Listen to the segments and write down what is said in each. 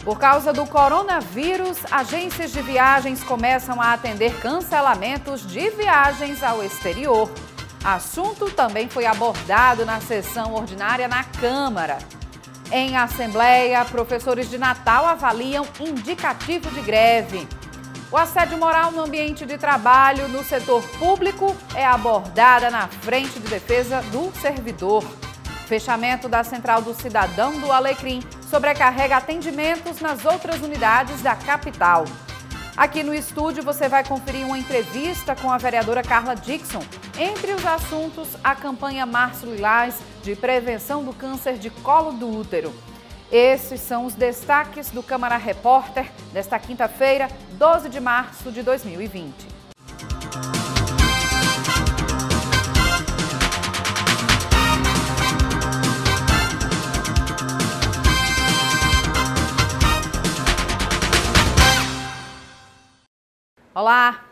Por causa do coronavírus, agências de viagens começam a atender cancelamentos de viagens ao exterior. Assunto também foi abordado na sessão ordinária na Câmara. Em assembleia, professores de Natal avaliam indicativo de greve. O assédio moral no ambiente de trabalho no setor público é abordada na Frente de Defesa do Servidor. Fechamento da Central do Cidadão do Alecrim sobrecarrega atendimentos nas outras unidades da capital. Aqui no estúdio você vai conferir uma entrevista com a vereadora Carla Dixon. Entre os assuntos, a campanha Março Lilás de prevenção do câncer de colo do útero. Esses são os destaques do Câmara Repórter desta quinta-feira, 12 de março de 2020. Olá!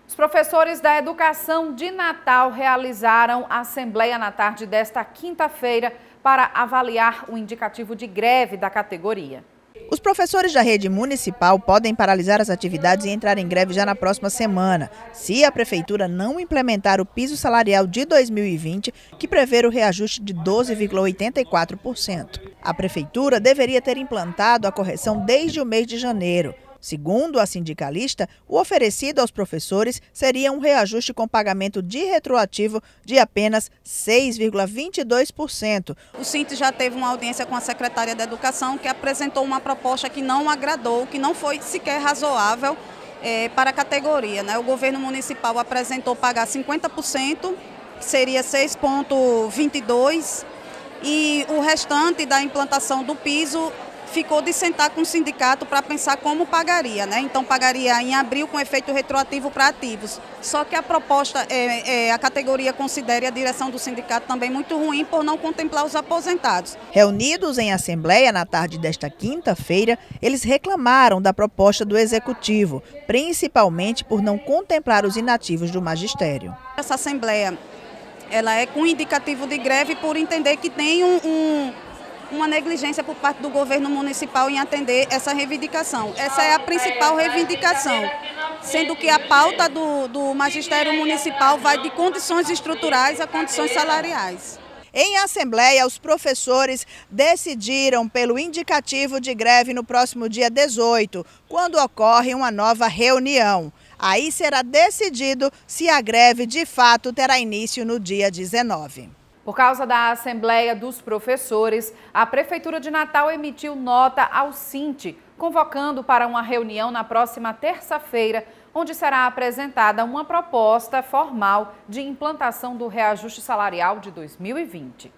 Os professores da Educação de Natal realizaram a assembleia na tarde desta quinta-feira para avaliar o indicativo de greve da categoria. Os professores da rede municipal podem paralisar as atividades e entrar em greve já na próxima semana, se a prefeitura não implementar o piso salarial de 2020, que prevê o reajuste de 12,84%. A prefeitura deveria ter implantado a correção desde o mês de janeiro. Segundo a sindicalista, o oferecido aos professores seria um reajuste com pagamento de retroativo de apenas 6,22%. O Sintes já teve uma audiência com a secretária da Educação que apresentou uma proposta que não agradou, que não foi sequer razoável para a categoria, né? O governo municipal apresentou pagar 50%, que seria 6,22%, e o restante da implantação do piso ficou de sentar com o sindicato para pensar como pagaria, né? Então pagaria em abril com efeito retroativo para ativos. Só que a proposta, a categoria considera a direção do sindicato também muito ruim por não contemplar os aposentados. Reunidos em assembleia na tarde desta quinta-feira, eles reclamaram da proposta do executivo, principalmente por não contemplar os inativos do magistério. Essa assembleia, ela é com indicativo de greve por entender que tem uma negligência por parte do governo municipal em atender essa reivindicação. Essa é a principal reivindicação, sendo que a pauta do magistério municipal vai de condições estruturais a condições salariais. Em assembleia, os professores decidiram pelo indicativo de greve no próximo dia 18, quando ocorre uma nova reunião. Aí será decidido se a greve de fato terá início no dia 19. Por causa da Assembleia dos Professores, a Prefeitura de Natal emitiu nota ao Sinte, convocando para uma reunião na próxima terça-feira, onde será apresentada uma proposta formal de implantação do reajuste salarial de 2020.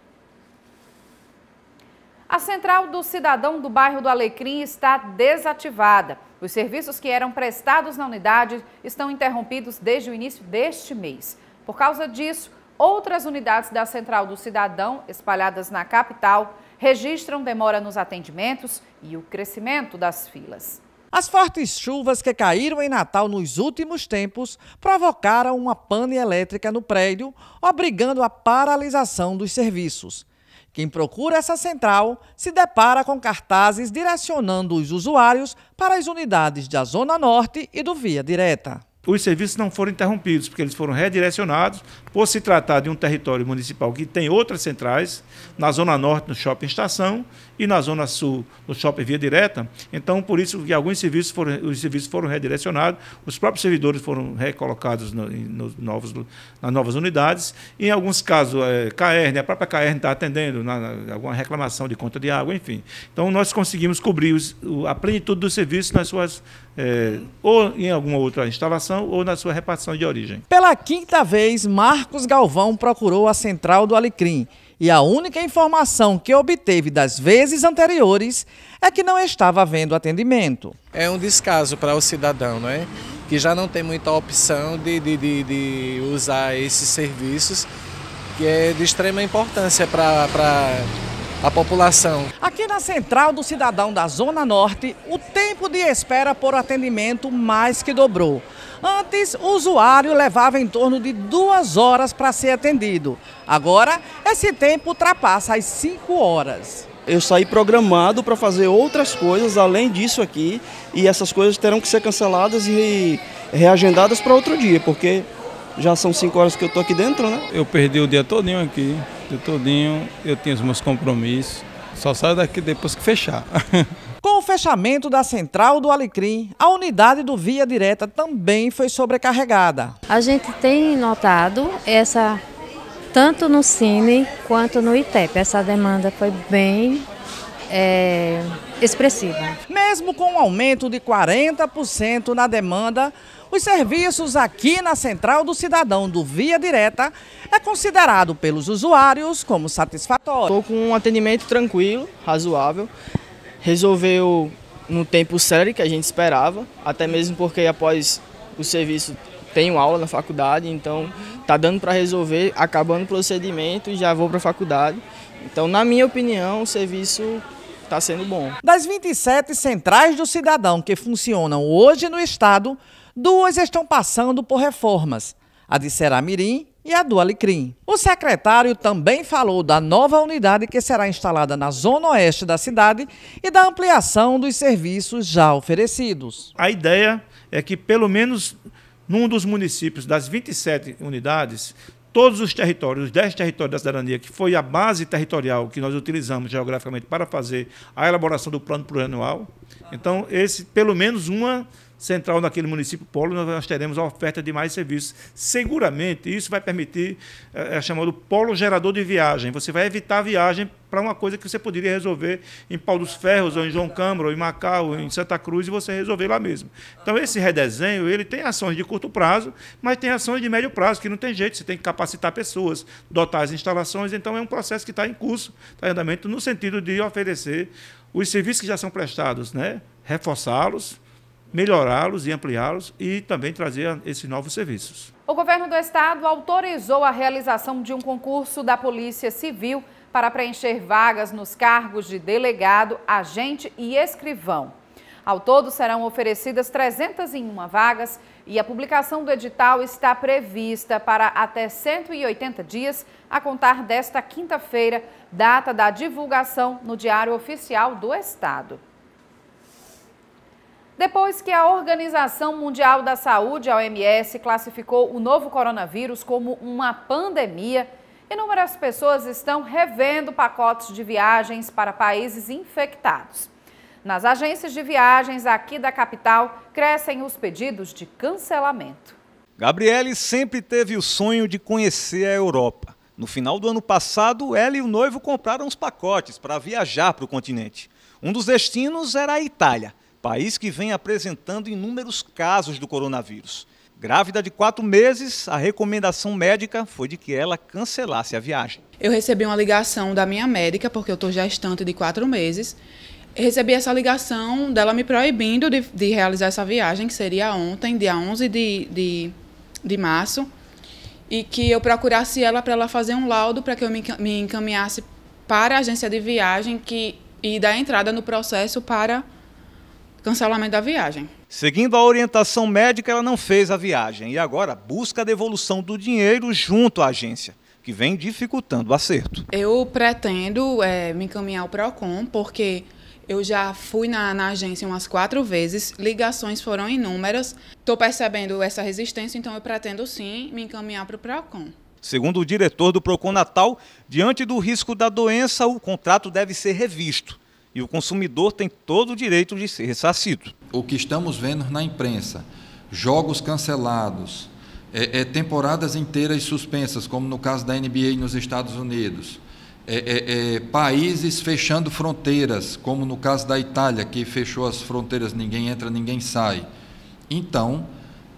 A Central do Cidadão do bairro do Alecrim está desativada. Os serviços que eram prestados na unidade estão interrompidos desde o início deste mês. Por causa disso, outras unidades da Central do Cidadão, espalhadas na capital, registram demora nos atendimentos e o crescimento das filas. As fortes chuvas que caíram em Natal nos últimos tempos provocaram uma pane elétrica no prédio, obrigando a paralisação dos serviços. Quem procura essa central se depara com cartazes direcionando os usuários para as unidades da Zona Norte e do Via Direta. Os serviços não foram interrompidos, porque eles foram redirecionados por se tratar de um território municipal que tem outras centrais, na Zona Norte, no Shopping Estação, e na Zona Sul, no Shopping Via Direta. Então, por isso que os serviços foram redirecionados, os próprios servidores foram recolocados nas novas unidades. E, em alguns casos, a própria CAERN está atendendo alguma reclamação de conta de água, enfim. Então, nós conseguimos cobrir a plenitude dos serviços nas suas, ou em alguma outra instalação, ou na sua repartição de origem. Pela quinta vez, Marcos Galvão procurou a Central do Alecrim e a única informação que obteve das vezes anteriores é que não estava havendo atendimento. É um descaso para o cidadão, não é? Que já não tem muita opção de usar esses serviços, que é de extrema importância para a população. Aqui na Central do Cidadão da Zona Norte, o tempo de espera por atendimento mais que dobrou. Antes, o usuário levava em torno de 2 horas para ser atendido. Agora, esse tempo ultrapassa as 5 horas. Eu saí programado para fazer outras coisas além disso aqui, e essas coisas terão que ser canceladas e reagendadas para outro dia, porque já são 5 horas que eu estou aqui dentro, né? Eu perdi o dia todinho aqui, eu tinha os meus compromissos, só saio daqui depois que fechar. Com o fechamento da central do Alecrim, a unidade do Via Direta também foi sobrecarregada. A gente tem notado tanto no Cine quanto no ITEP, essa demanda foi bem expressiva. Mesmo com um aumento de 40% na demanda, os serviços aqui na Central do Cidadão do Via Direta é considerado pelos usuários como satisfatório. Estou com um atendimento tranquilo, razoável, resolveu no tempo certo que a gente esperava, até mesmo porque após o serviço tenho aula na faculdade, então está dando para resolver, acabando o procedimento e já vou para a faculdade. Então, na minha opinião, o serviço está sendo bom. Das 27 centrais do Cidadão que funcionam hoje no estado, 2 estão passando por reformas, a de Ceramirim e a do Alecrim. O secretário também falou da nova unidade que será instalada na zona oeste da cidade e da ampliação dos serviços já oferecidos. A ideia é que, pelo menos num dos municípios das 27 unidades, todos os territórios, os 10 territórios da cidadania, que foi a base territorial que nós utilizamos geograficamente para fazer a elaboração do plano plurianual. Então, pelo menos uma central naquele município polo, nós teremos a oferta de mais serviços. Seguramente, isso vai permitir, é chamado polo gerador de viagem. Você vai evitar a viagem para uma coisa que você poderia resolver em Pau dos Ferros, ou em João Câmara, ou em Macau, ou em Santa Cruz, e você resolver lá mesmo. Então, esse redesenho, ele tem ações de curto prazo, mas tem ações de médio prazo, que não tem jeito, você tem que capacitar pessoas, dotar as instalações, então é um processo que está em curso, está em andamento, no sentido de oferecer os serviços que já são prestados, né? Reforçá-los, melhorá-los e ampliá-los e também trazer esses novos serviços. O governo do estado autorizou a realização de um concurso da Polícia Civil para preencher vagas nos cargos de delegado, agente e escrivão. Ao todo, serão oferecidas 301 vagas e a publicação do edital está prevista para até 180 dias, a contar desta quinta-feira, data da divulgação no Diário Oficial do Estado. Depois que a Organização Mundial da Saúde, a OMS, classificou o novo coronavírus como uma pandemia, inúmeras pessoas estão revendo pacotes de viagens para países infectados. Nas agências de viagens aqui da capital, crescem os pedidos de cancelamento. Gabriele sempre teve o sonho de conhecer a Europa. No final do ano passado, ela e o noivo compraram os pacotes para viajar para o continente. Um dos destinos era a Itália, país que vem apresentando inúmeros casos do coronavírus. Grávida de 4 meses, a recomendação médica foi de que ela cancelasse a viagem. Eu recebi uma ligação da minha médica, porque eu estou gestante de 4 meses. Recebi essa ligação dela me proibindo de realizar essa viagem, que seria ontem, dia 11 de março, e que eu procurasse ela para ela fazer um laudo para que eu me encaminhasse para a agência de viagem e dar entrada no processo para cancelamento da viagem. Seguindo a orientação médica, ela não fez a viagem e agora busca a devolução do dinheiro junto à agência, que vem dificultando o acerto. Eu pretendo me encaminhar ao PROCON, porque eu já fui na agência umas 4 vezes, ligações foram inúmeras, estou percebendo essa resistência, então eu pretendo sim me encaminhar para o PROCON. Segundo o diretor do PROCON Natal, diante do risco da doença, o contrato deve ser revisto. E o consumidor tem todo o direito de ser ressarcido. O que estamos vendo na imprensa, jogos cancelados, temporadas inteiras suspensas, como no caso da NBA nos Estados Unidos, países fechando fronteiras, como no caso da Itália, que fechou as fronteiras, ninguém entra, ninguém sai. Então,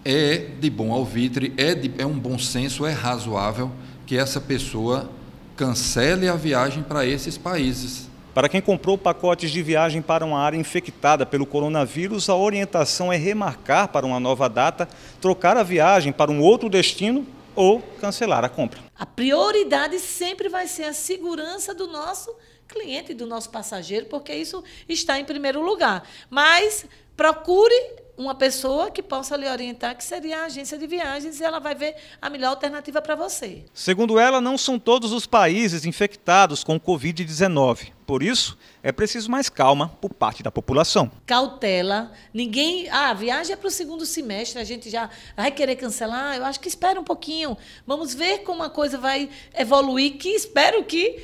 é de bom alvitre, é um bom senso, é razoável que essa pessoa cancele a viagem para esses países. Para quem comprou pacotes de viagem para uma área infectada pelo coronavírus, a orientação é remarcar para uma nova data, trocar a viagem para um outro destino ou cancelar a compra. A prioridade sempre vai ser a segurança do nosso cliente e do nosso passageiro, porque isso está em primeiro lugar. Mas procure uma pessoa que possa lhe orientar, que seria a agência de viagens, e ela vai ver a melhor alternativa para você. Segundo ela, não são todos os países infectados com o Covid-19. Por isso, é preciso mais calma por parte da população. Cautela, ninguém... a viagem é para o segundo semestre, a gente já vai querer cancelar, eu acho que espera um pouquinho, vamos ver como a coisa vai evoluir, que espero que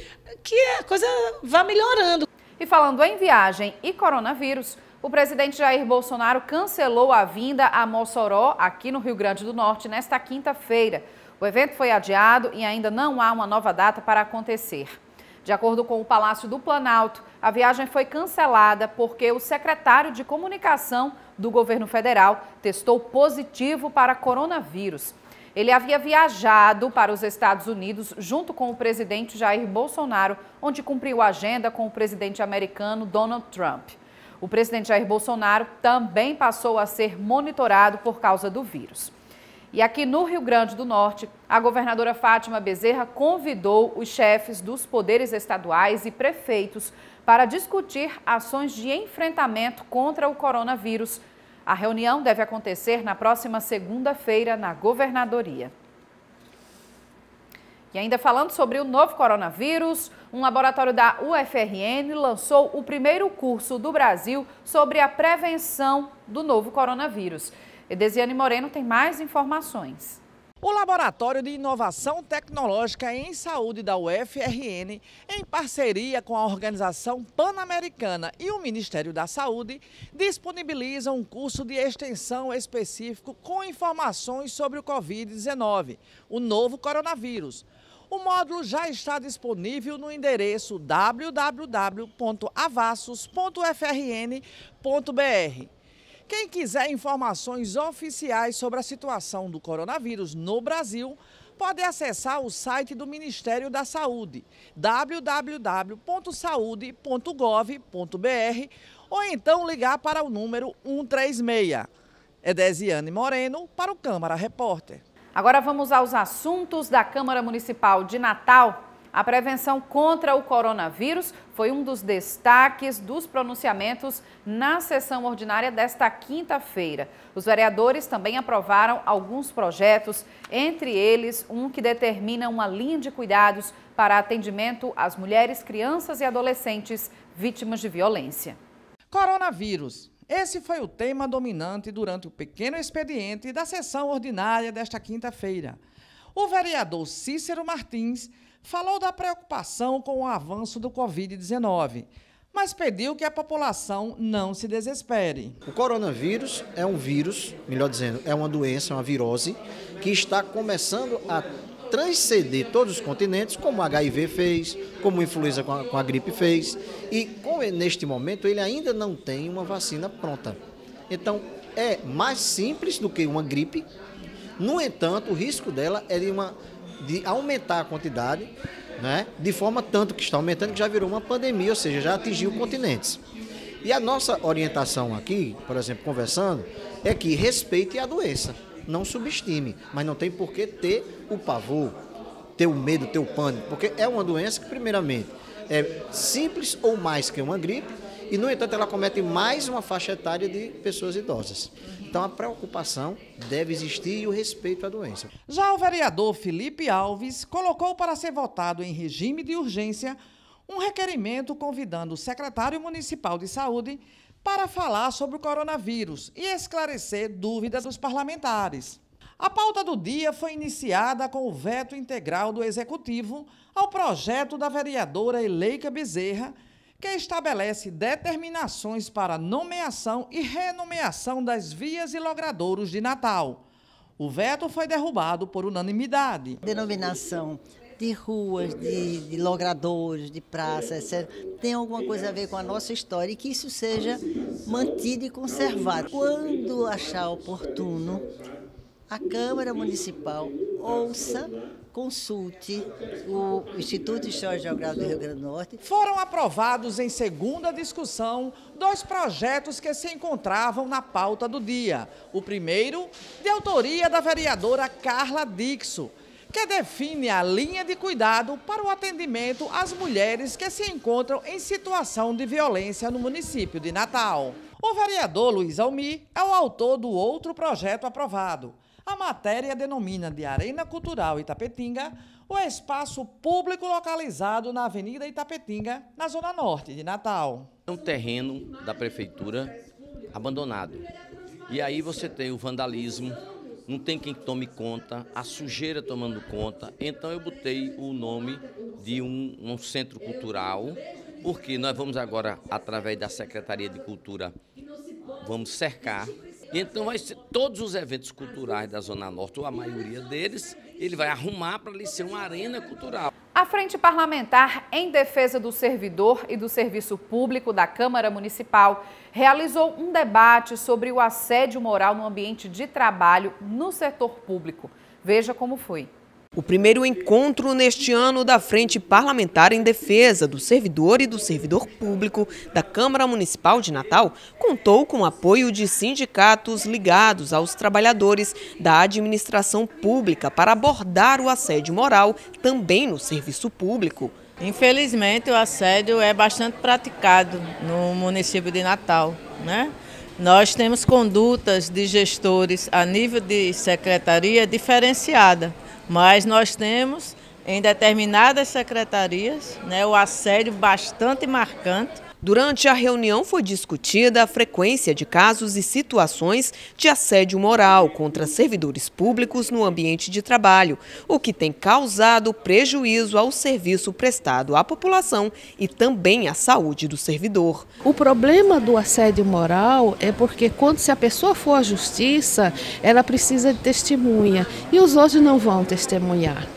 a coisa vá melhorando. E falando em viagem e coronavírus, o presidente Jair Bolsonaro cancelou a vinda a Mossoró, aqui no Rio Grande do Norte, nesta quinta-feira. O evento foi adiado e ainda não há uma nova data para acontecer. De acordo com o Palácio do Planalto, a viagem foi cancelada porque o secretário de Comunicação do governo federal testou positivo para coronavírus. Ele havia viajado para os Estados Unidos junto com o presidente Jair Bolsonaro, onde cumpriu a agenda com o presidente americano Donald Trump. O presidente Jair Bolsonaro também passou a ser monitorado por causa do vírus. E aqui no Rio Grande do Norte, a governadora Fátima Bezerra convidou os chefes dos poderes estaduais e prefeitos para discutir ações de enfrentamento contra o coronavírus. A reunião deve acontecer na próxima segunda-feira na governadoria. E ainda falando sobre o novo coronavírus, um laboratório da UFRN lançou o primeiro curso do Brasil sobre a prevenção do novo coronavírus. Edesiane Moreno tem mais informações. O Laboratório de Inovação Tecnológica em Saúde da UFRN, em parceria com a Organização Pan-Americana e o Ministério da Saúde, disponibiliza um curso de extensão específico com informações sobre o Covid-19, o novo coronavírus. O módulo já está disponível no endereço www.avassos.ufrn.br. Quem quiser informações oficiais sobre a situação do coronavírus no Brasil, pode acessar o site do Ministério da Saúde, www.saude.gov.br, ou então ligar para o número 136. Edesiane Moreno para o Câmara Repórter. Agora vamos aos assuntos da Câmara Municipal de Natal. A prevenção contra o coronavírus foi um dos destaques dos pronunciamentos na sessão ordinária desta quinta-feira. Os vereadores também aprovaram alguns projetos, entre eles um que determina uma linha de cuidados para atendimento às mulheres, crianças e adolescentes vítimas de violência. Coronavírus. Esse foi o tema dominante durante o pequeno expediente da sessão ordinária desta quinta-feira. O vereador Cícero Martins falou da preocupação com o avanço do Covid-19, mas pediu que a população não se desespere. O coronavírus é um vírus, melhor dizendo, é uma doença, uma virose, que está começando a transcender todos os continentes, como o HIV fez, como a influenza com a gripe fez, e neste momento ele ainda não tem uma vacina pronta. Então, é mais simples do que uma gripe, no entanto, o risco dela é de aumentar a quantidade, né, de forma tanto que está aumentando que já virou uma pandemia, ou seja, já atingiu continentes. E a nossa orientação aqui, por exemplo, conversando, é que respeite a doença. Não subestime, mas não tem por que ter o pavor, ter o medo, ter o pânico, porque é uma doença que, primeiramente, é simples ou mais que uma gripe e, no entanto, ela comete mais uma faixa etária de pessoas idosas. Então, a preocupação deve existir e o respeito à doença. Já o vereador Felipe Alves colocou para ser votado em regime de urgência um requerimento convidando o secretário municipal de saúde para falar sobre o coronavírus e esclarecer dúvidas dos parlamentares. A pauta do dia foi iniciada com o veto integral do Executivo ao projeto da vereadora Eleika Bezerra, que estabelece determinações para nomeação e renomeação das vias e logradouros de Natal. O veto foi derrubado por unanimidade. Denominação de ruas, de logradouros, de praças, etc., tem alguma coisa a ver com a nossa história e que isso seja mantido e conservado. Quando achar oportuno, a Câmara Municipal ouça, consulte o Instituto Histórico e Geográfico do Rio Grande do Norte. Foram aprovados em segunda discussão 2 projetos que se encontravam na pauta do dia. O primeiro, de autoria da vereadora Carla Dixo, que define a linha de cuidado para o atendimento às mulheres que se encontram em situação de violência no município de Natal. O vereador Luiz Almir é o autor do outro projeto aprovado. A matéria denomina de Arena Cultural Itapetinga o espaço público localizado na Avenida Itapetinga, na zona norte de Natal. É um terreno da prefeitura abandonado. E aí você tem o vandalismo, não tem quem tome conta, a sujeira tomando conta. Então eu botei o nome de um centro cultural, porque nós vamos agora, através da Secretaria de Cultura, vamos cercar. Então vai ser todos os eventos culturais da Zona Norte, ou a maioria deles, ele vai arrumar para ali ser uma arena cultural. A Frente Parlamentar em Defesa do Servidor e do Serviço Público da Câmara Municipal realizou um debate sobre o assédio moral no ambiente de trabalho no setor público. Veja como foi. O primeiro encontro neste ano da Frente Parlamentar em Defesa do Servidor e do Servidor Público da Câmara Municipal de Natal contou com o apoio de sindicatos ligados aos trabalhadores da administração pública para abordar o assédio moral também no serviço público. Infelizmente, o assédio é bastante praticado no município de Natal, né? Nós temos condutas de gestores a nível de secretaria diferenciada. Mas nós temos em determinadas secretarias, né, o assédio bastante marcante. Durante a reunião foi discutida a frequência de casos e situações de assédio moral contra servidores públicos no ambiente de trabalho, o que tem causado prejuízo ao serviço prestado à população e também à saúde do servidor. O problema do assédio moral é porque quando se a pessoa for à justiça, ela precisa de testemunha e os outros não vão testemunhar.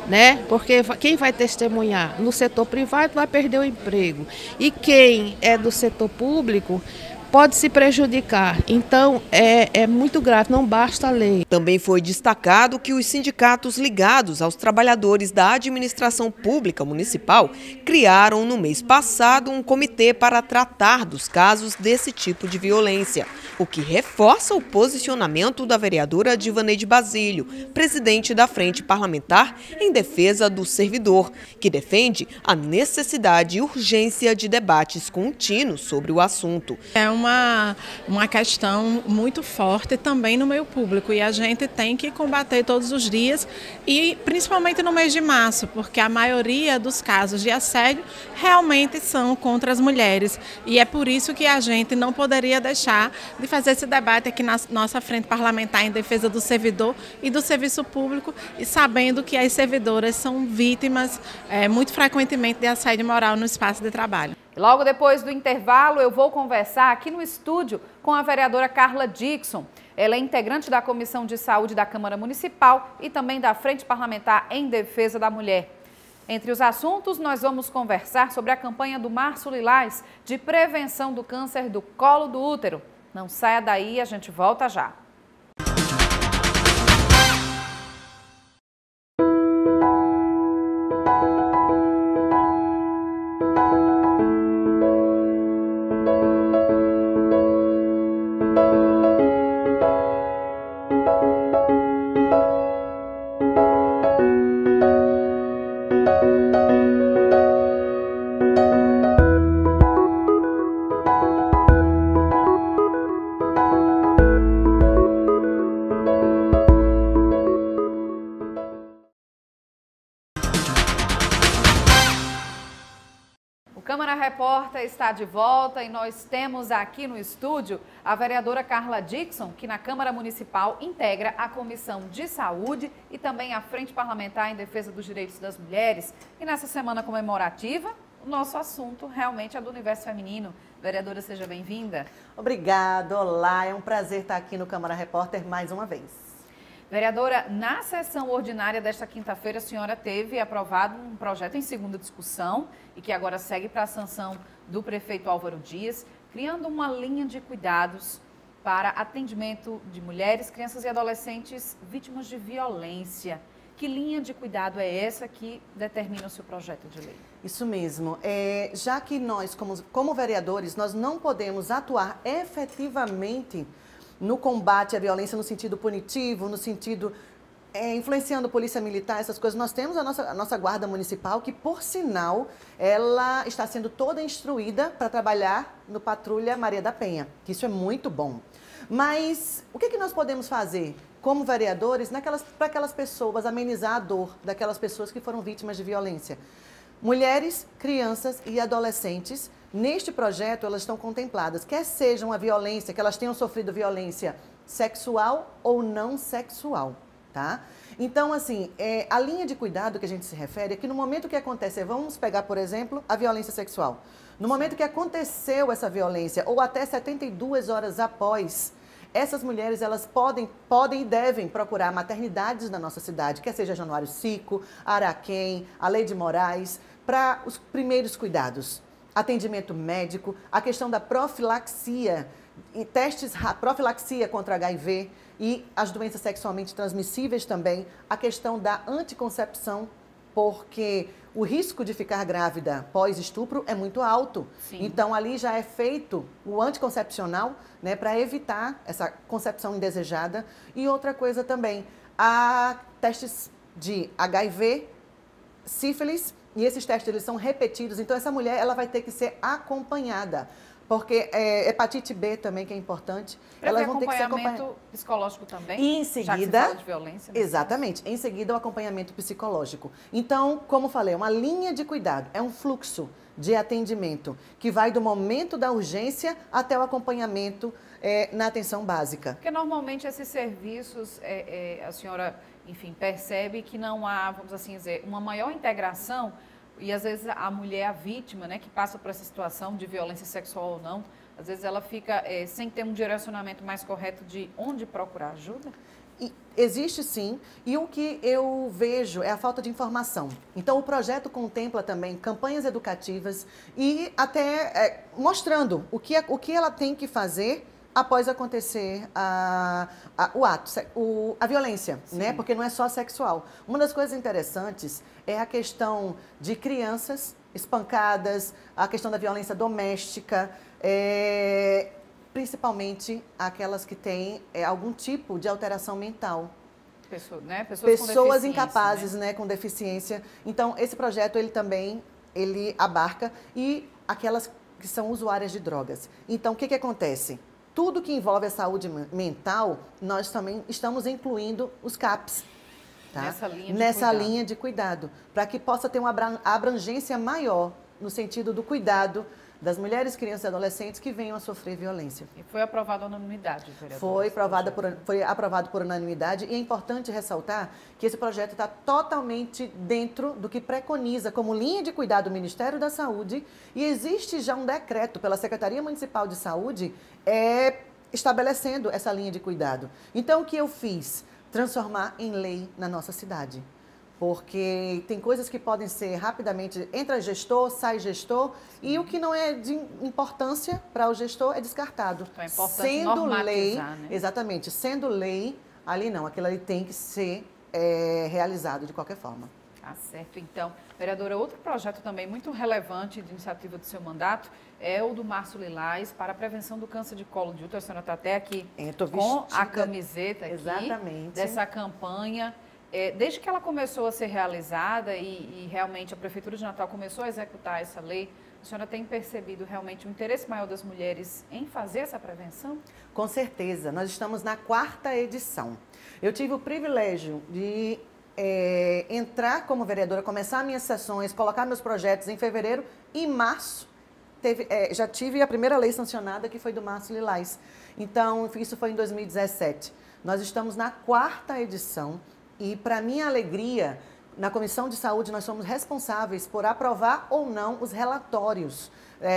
Né? Porque quem vai testemunhar no setor privado vai perder o emprego e quem é do setor público pode se prejudicar. Então é muito grave, não basta a lei. Também foi destacado que os sindicatos ligados aos trabalhadores da administração pública municipal criaram no mês passado um comitê para tratar dos casos desse tipo de violência, o que reforça o posicionamento da vereadora Divaneide Basílio, presidente da Frente Parlamentar em Defesa do Servidor, que defende a necessidade e urgência de debates contínuos sobre o assunto. É uma questão muito forte também no meio público e a gente tem que combater todos os dias e principalmente no mês de março, porque a maioria dos casos de assédio realmente são contra as mulheres e é por isso que a gente não poderia deixar de fazer esse debate aqui na nossa Frente Parlamentar em Defesa do Servidor e do Serviço Público e sabendo que as servidoras são vítimas muito frequentemente de assédio moral no espaço de trabalho. Logo depois do intervalo, eu vou conversar aqui no estúdio com a vereadora Carla Dixon. Ela é integrante da Comissão de Saúde da Câmara Municipal e também da Frente Parlamentar em Defesa da Mulher. Entre os assuntos, nós vamos conversar sobre a campanha do Março Lilás de prevenção do câncer do colo do útero. Não saia daí, a gente volta já. Câmara Repórter está de volta e nós temos aqui no estúdio a vereadora Carla Dixon, que na Câmara Municipal integra a Comissão de Saúde e também a Frente Parlamentar em Defesa dos Direitos das Mulheres. E nessa semana comemorativa, o nosso assunto realmente é do universo feminino. Vereadora, seja bem-vinda. Obrigada, olá, é um prazer estar aqui no Câmara Repórter mais uma vez. Vereadora, na sessão ordinária desta quinta-feira, a senhora teve aprovado um projeto em segunda discussão e que agora segue para a sanção do prefeito Álvaro Dias, criando uma linha de cuidados para atendimento de mulheres, crianças e adolescentes vítimas de violência. Que linha de cuidado é essa que determina o seu projeto de lei? Isso mesmo. Já que nós, como vereadores, nós não podemos atuar efetivamente no combate à violência no sentido punitivo, no sentido influenciando polícia militar, essas coisas, nós temos a nossa guarda municipal, que, por sinal, ela está sendo toda instruída para trabalhar no Patrulha Maria da Penha, que isso é muito bom. Mas o que nós podemos fazer como vereadores para aquelas pessoas, amenizar a dor daquelas pessoas que foram vítimas de violência? Mulheres, crianças e adolescentes, neste projeto, elas estão contempladas, quer seja uma violência, que elas tenham sofrido violência sexual ou não sexual, tá? Então, assim, a linha de cuidado que a gente se refere é que no momento que acontece, vamos pegar, por exemplo, a violência sexual. No momento que aconteceu essa violência, ou até 72 horas após, essas mulheres, elas podem e devem procurar maternidades na nossa cidade, quer seja Januário Sico, Araquém, a Lei de Moraes, para os primeiros cuidados. Atendimento médico, a questão da profilaxia, profilaxia contra HIV e as doenças sexualmente transmissíveis também, a questão da anticoncepção, porque o risco de ficar grávida pós-estupro é muito alto. Sim. Então, ali já é feito o anticoncepcional, né, para evitar essa concepção indesejada. E outra coisa também, há testes de HIV, sífilis, e esses testes eles são repetidos. Então, essa mulher ela vai ter que ser acompanhada. Porque hepatite B também, que é importante. Elas vão ter que ser acompanhamento psicológico também? E em seguida, já que se fala de violência, né? Exatamente. Em seguida, o acompanhamento psicológico. Então, como falei, é uma linha de cuidado, é um fluxo de atendimento que vai do momento da urgência até o acompanhamento na atenção básica. Porque normalmente esses serviços, a senhora, enfim, percebe que não há, vamos assim dizer, uma maior integração. E às vezes a mulher, a vítima, né, que passa por essa situação de violência sexual ou não, às vezes ela fica sem ter um direcionamento mais correto de onde procurar ajuda? Existe sim, e o que eu vejo é a falta de informação. Então o projeto contempla também campanhas educativas e até mostrando o que ela tem que fazer após acontecer o ato, a violência, né? Porque não é só sexual. Uma das coisas interessantes é a questão de crianças espancadas, a questão da violência doméstica, principalmente aquelas que têm algum tipo de alteração mental. Pessoas incapazes, né, com deficiência. Então, esse projeto ele também abarca e aquelas que são usuárias de drogas. Então, o que acontece? Tudo que envolve a saúde mental, nós também estamos incluindo os CAPs. Tá? Nessa linha de cuidado, para que possa ter uma abrangência maior no sentido do cuidado das mulheres, crianças e adolescentes que venham a sofrer violência. E foi aprovado a unanimidade, vereadora? Foi aprovado por unanimidade e é importante ressaltar que esse projeto está totalmente dentro do que preconiza como linha de cuidado do Ministério da Saúde e existe já um decreto pela Secretaria Municipal de Saúde estabelecendo essa linha de cuidado. Então, o que eu fiz? Transformar em lei na nossa cidade. Porque tem coisas que podem ser rapidamente, entra gestor, sai gestor, e o que não é de importância para o gestor é descartado. Então é importante normatizar, lei, né? Exatamente, sendo lei, ali não, aquilo ali tem que ser realizado de qualquer forma. Tá certo, então. Vereadora, outro projeto também muito relevante de iniciativa do seu mandato é o do Março Lilás para a prevenção do câncer de colo de útero. A senhora está até aqui com a camiseta aqui dessa campanha. Desde que ela começou a ser realizada e realmente a Prefeitura de Natal começou a executar essa lei, a senhora tem percebido realmente o interesse maior das mulheres em fazer essa prevenção? Com certeza. Nós estamos na 4ª edição. Eu tive o privilégio de entrar como vereadora, começar minhas sessões, colocar meus projetos em fevereiro e março. Já tive a primeira lei sancionada, que foi do Março Lilás. Então, isso foi em 2017. Nós estamos na 4ª edição e, para minha alegria, na Comissão de Saúde, nós somos responsáveis por aprovar ou não os relatórios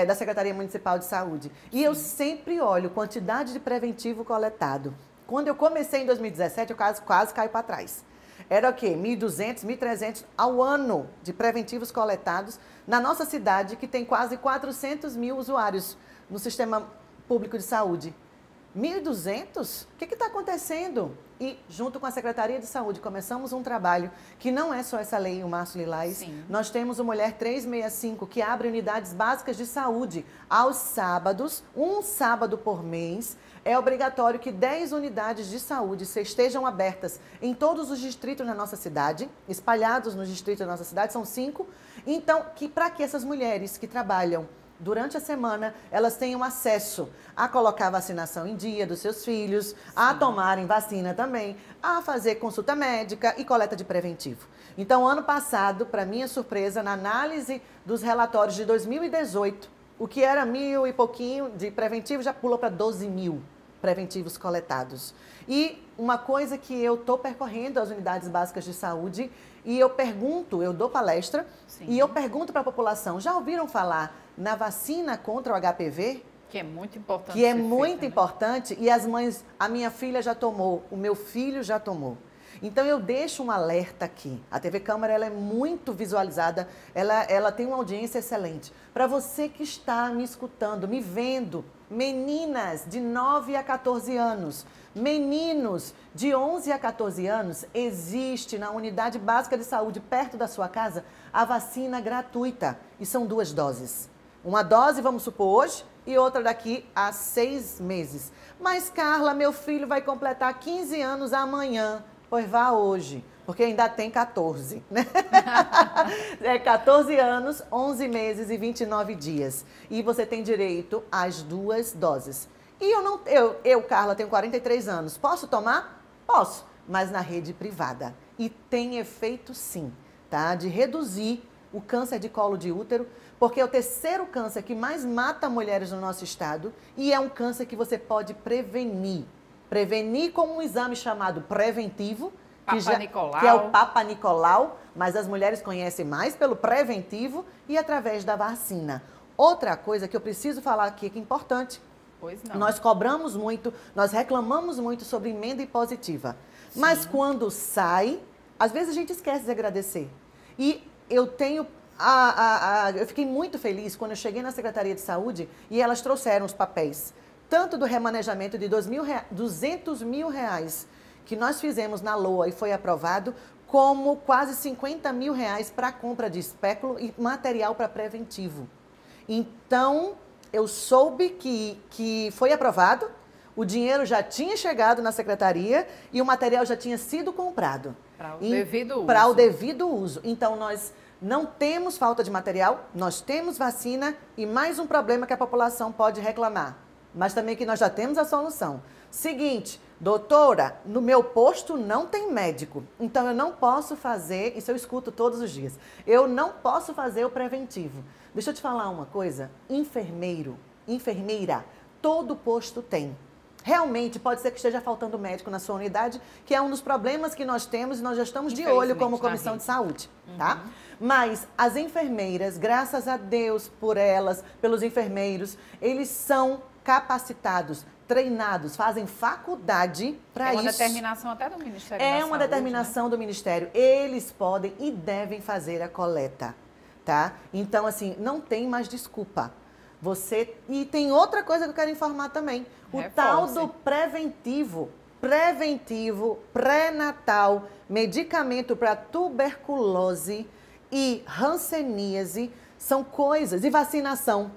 da Secretaria Municipal de Saúde. E eu sempre olho quantidade de preventivo coletado. Quando eu comecei em 2017, eu quase caio para trás. Era o quê? 1.200, 1.300 ao ano de preventivos coletados na nossa cidade, que tem quase 400 mil usuários no sistema público de saúde. 1.200? O que está acontecendo? E, junto com a Secretaria de Saúde, começamos um trabalho que não é só essa lei, o Março Lilás. Sim. Nós temos o Mulher 365, que abre unidades básicas de saúde aos sábados, um sábado por mês. É obrigatório que 10 unidades de saúde estejam abertas em todos os distritos da nossa cidade, espalhados nos distritos da nossa cidade, são 5. Então, para que essas mulheres que trabalham durante a semana, elas tenham acesso a colocar a vacinação em dia dos seus filhos, a tomarem vacina também, a fazer consulta médica e coleta de preventivo. Então, ano passado, para minha surpresa, na análise dos relatórios de 2018, o que era 1.000 e pouquinho de preventivo já pulou para 12.000 preventivos coletados. E uma coisa que eu estou percorrendo as unidades básicas de saúde e eu dou palestra e eu pergunto para a população, já ouviram falar na vacina contra o HPV? Que é muito importante. Que é muito importante e as mães, a minha filha já tomou, o meu filho já tomou. Então eu deixo um alerta aqui. A TV Câmara ela é muito visualizada, ela tem uma audiência excelente. Para você que está me escutando, me vendo, meninas de 9 a 14 anos, meninos de 11 a 14 anos, existe na unidade básica de saúde perto da sua casa a vacina gratuita. E são 2 doses. Uma dose, vamos supor, hoje e outra daqui a 6 meses. Mas, Carla, meu filho vai completar 15 anos amanhã. Pois vá hoje, porque ainda tem 14, né? É 14 anos, 11 meses e 29 dias. E você tem direito às 2 doses. E eu, Carla, tenho 43 anos. Posso tomar? Posso, mas na rede privada. E tem efeito sim, tá? De reduzir o câncer de colo de útero, porque é o terceiro câncer que mais mata mulheres no nosso estado e é um câncer que você pode prevenir. Prevenir com um exame chamado preventivo, que é o Papa Nicolau, mas as mulheres conhecem mais pelo preventivo e através da vacina. Outra coisa que eu preciso falar aqui que é importante, pois não. Nós cobramos muito, nós reclamamos muito sobre emenda impositiva, mas quando sai, às vezes a gente esquece de agradecer. E eu tenho... eu fiquei muito feliz quando eu cheguei na Secretaria de Saúde e elas trouxeram os papéis, tanto do remanejamento de 200 mil reais que nós fizemos na LOA e foi aprovado, como quase 50 mil reais para a compra de espéculo e material para preventivo. Então, eu soube que foi aprovado, o dinheiro já tinha chegado na secretaria e o material já tinha sido comprado. Para o devido uso. Para o devido uso. Então, nós não temos falta de material, nós temos vacina e mais um problema que a população pode reclamar. Mas também que nós já temos a solução. Seguinte, doutora, no meu posto não tem médico, então eu não posso fazer, isso eu escuto todos os dias, eu não posso fazer o preventivo. Deixa eu te falar uma coisa, enfermeira, todo posto tem. Realmente, pode ser que esteja faltando médico na sua unidade, que é um dos problemas que nós temos e nós já estamos de olho como Comissão de Saúde, tá? Mas as enfermeiras, graças a Deus por elas, pelos enfermeiros, eles são capacitados, treinados, fazem faculdade para isso. É uma determinação até do Ministério da Saúde. É Saúde, uma determinação do Ministério. Eles podem e devem fazer a coleta, tá? Então, assim, não tem mais desculpa. E tem outra coisa que eu quero informar também. O tal do preventivo, pré-natal, medicamento para tuberculose e hanseníase, são coisas, e vacinação.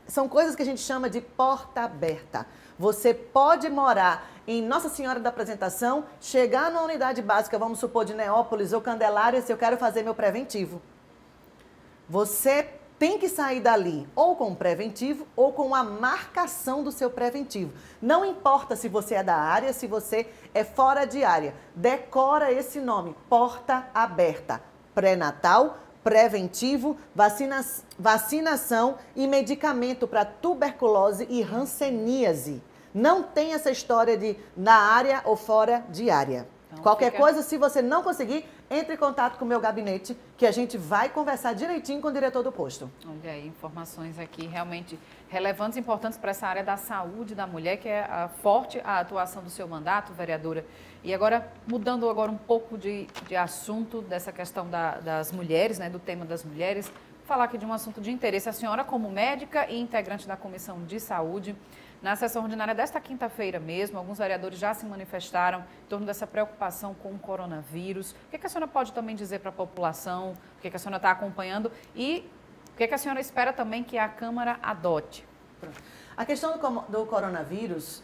São coisas que a gente chama de porta aberta. Você pode morar em Nossa Senhora da Apresentação, chegar na unidade básica, vamos supor, de Neópolis ou Candelária, se eu quero fazer meu preventivo. Você tem que sair dali ou com o preventivo ou com a marcação do seu preventivo. Não importa se você é da área, se você é fora de área. Decora esse nome, porta aberta. Pré-natal, preventivo, vacinação e medicamento para tuberculose e hanseníase. Não tem essa história de na área ou fora de área. Então, qualquer coisa, se você não conseguir, entre em contato com o meu gabinete, que a gente vai conversar direitinho com o diretor do posto. Olha aí, informações aqui realmente relevantes e importantes para essa área da saúde da mulher, que é forte a atuação do seu mandato, vereadora. E agora, mudando um pouco de assunto, dessa questão das mulheres, né, do tema das mulheres, falar aqui de um assunto de interesse. A senhora, como médica e integrante da Comissão de Saúde, na sessão ordinária desta quinta-feira mesmo, alguns vereadores já se manifestaram em torno dessa preocupação com o coronavírus. O que a senhora pode também dizer para a população? O que a senhora está acompanhando? E o que a senhora espera também que a Câmara adote? A questão do coronavírus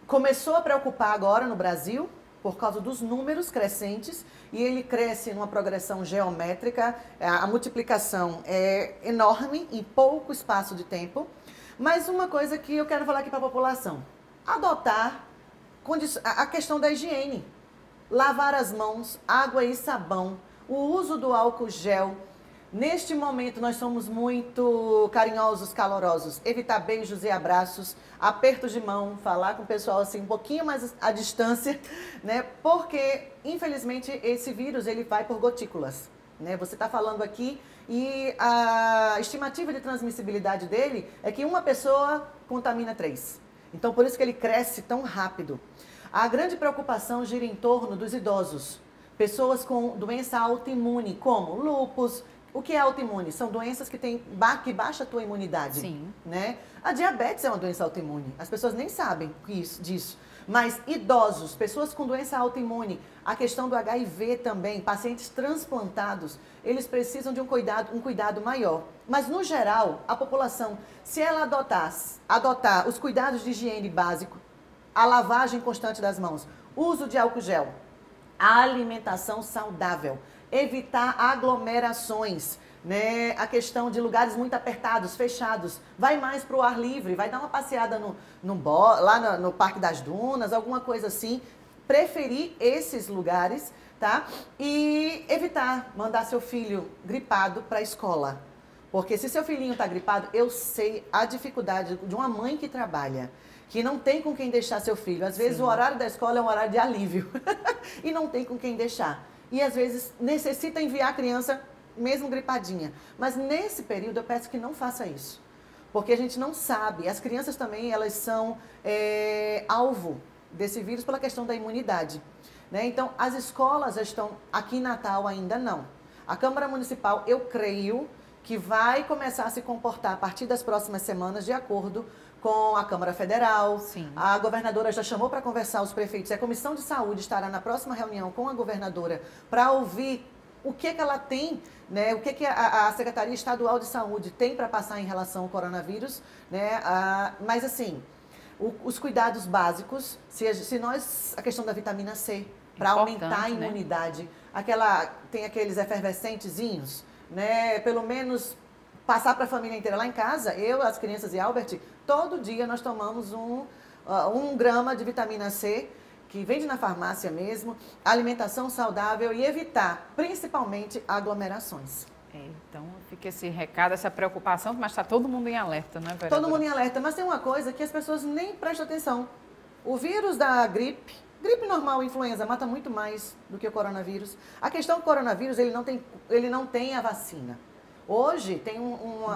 começou a preocupar agora no Brasil por causa dos números crescentes, e ele cresce numa progressão geométrica, a multiplicação é enorme em pouco espaço de tempo. Mas uma coisa que eu quero falar aqui para a população, adotar a questão da higiene, lavar as mãos, água e sabão, o uso do álcool gel. Neste momento nós somos muito carinhosos, calorosos, evitar beijos e abraços, apertos de mão, falar com o pessoal assim um pouquinho mais à distância, né? Porque infelizmente esse vírus ele vai por gotículas, né? Você está falando aqui e a estimativa de transmissibilidade dele é que uma pessoa contamina 3. Então por isso que ele cresce tão rápido. A grande preocupação gira em torno dos idosos, pessoas com doença autoimune, como lúpus. O que é autoimune? São doenças que baixa a tua imunidade. Sim. Né? A diabetes é uma doença autoimune. As pessoas nem sabem disso. Mas idosos, pessoas com doença autoimune, a questão do HIV também, pacientes transplantados, eles precisam de um cuidado maior. Mas, no geral, a população, se ela adotar os cuidados de higiene básico, a lavagem constante das mãos, uso de álcool gel, a alimentação saudável, evitar aglomerações, né? A questão de lugares muito apertados, fechados, vai mais para o ar livre, vai dar uma passeada lá no Parque das Dunas, alguma coisa assim, preferir esses lugares, tá? E evitar mandar seu filho gripado para a escola, porque se seu filhinho está gripado, eu sei a dificuldade de uma mãe que trabalha, que não tem com quem deixar seu filho. Às vezes o horário da escola é um horário de alívio e não tem com quem deixar. E às vezes necessita enviar a criança mesmo gripadinha. Mas nesse período eu peço que não faça isso. Porque a gente não sabe. As crianças também, elas são alvo desse vírus pela questão da imunidade. Né? Então, as escolas já estão aqui em Natal ainda não. A Câmara Municipal, eu creio que vai começar a se comportar a partir das próximas semanas de acordo com a Câmara Federal. Sim. A governadora já chamou para conversar os prefeitos. A Comissão de Saúde estará na próxima reunião com a governadora para ouvir o que ela tem, né, o que a Secretaria Estadual de Saúde tem para passar em relação ao coronavírus. Né, mas assim, os cuidados básicos, a questão da vitamina C, para aumentar a imunidade, né? Tem aqueles efervescentezinhos, né, pelo menos passar para a família inteira lá em casa, eu, as crianças e Albert, todo dia nós tomamos 1 grama de vitamina C, que vende na farmácia mesmo, alimentação saudável e evitar, principalmente, aglomerações. Então fica esse recado, essa preocupação, mas está todo mundo em alerta, né, vereadora? Todo mundo em alerta, mas tem uma coisa que as pessoas nem prestam atenção. O vírus da gripe normal, influenza, mata muito mais do que o coronavírus. A questão do coronavírus, ele não tem a vacina. Hoje tem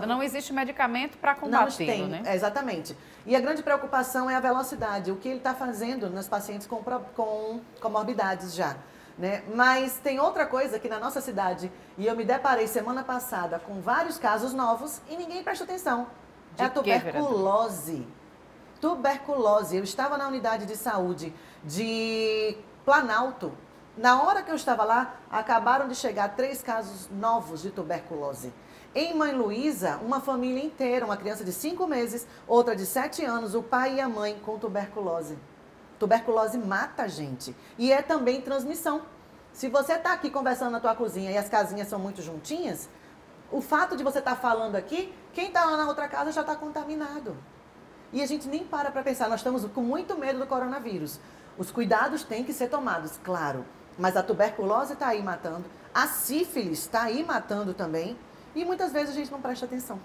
Não existe medicamento para combater, né? Exatamente. E a grande preocupação é a velocidade, o que ele está fazendo nos pacientes com comorbidades já. Né? Mas tem outra coisa que na nossa cidade, e eu me deparei semana passada com vários casos novos e ninguém presta atenção. É a tuberculose. Tuberculose. Eu estava na unidade de saúde de Planalto. Na hora que eu estava lá, acabaram de chegar 3 casos novos de tuberculose. Em Mãe Luísa, uma família inteira, uma criança de 5 meses, outra de 7 anos, o pai e a mãe com tuberculose. Tuberculose mata a gente. E é também transmissão. Se você está aqui conversando na tua cozinha e as casinhas são muito juntinhas, o fato de você estar falando aqui, quem está lá na outra casa já está contaminado. E a gente nem para pensar, nós estamos com muito medo do coronavírus. Os cuidados têm que ser tomados, claro. Mas a tuberculose está aí matando, a sífilis está aí matando também, e muitas vezes a gente não presta atenção.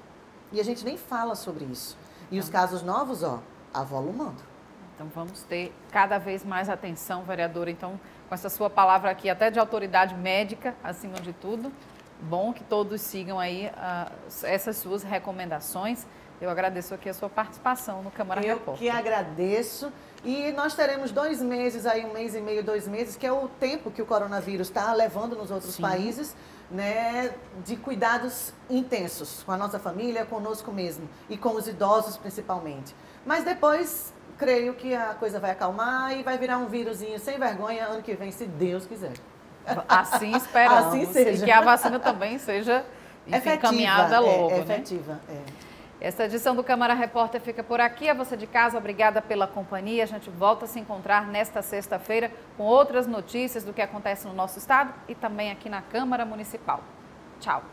E a gente nem fala sobre isso. E os casos novos, avolumando. Então vamos ter cada vez mais atenção, vereadora. Então, com essa sua palavra aqui, até de autoridade médica, acima de tudo, bom que todos sigam aí essas suas recomendações. Eu agradeço aqui a sua participação no Câmara Repórter. Eu que agradeço. E nós teremos 2 meses, aí 1 mês e meio, 2 meses, que é o tempo que o coronavírus está levando nos outros países, né, de cuidados intensos com a nossa família, conosco mesmo e com os idosos principalmente. Mas depois, creio que a coisa vai acalmar e vai virar um vírusinho sem vergonha ano que vem, se Deus quiser. Assim esperamos. Assim seja. E que a vacina também seja encaminhada logo. Efetiva, né? Esta edição do Câmara Repórter fica por aqui. A você de casa, obrigada pela companhia. A gente volta a se encontrar nesta sexta-feira com outras notícias do que acontece no nosso estado e também aqui na Câmara Municipal. Tchau.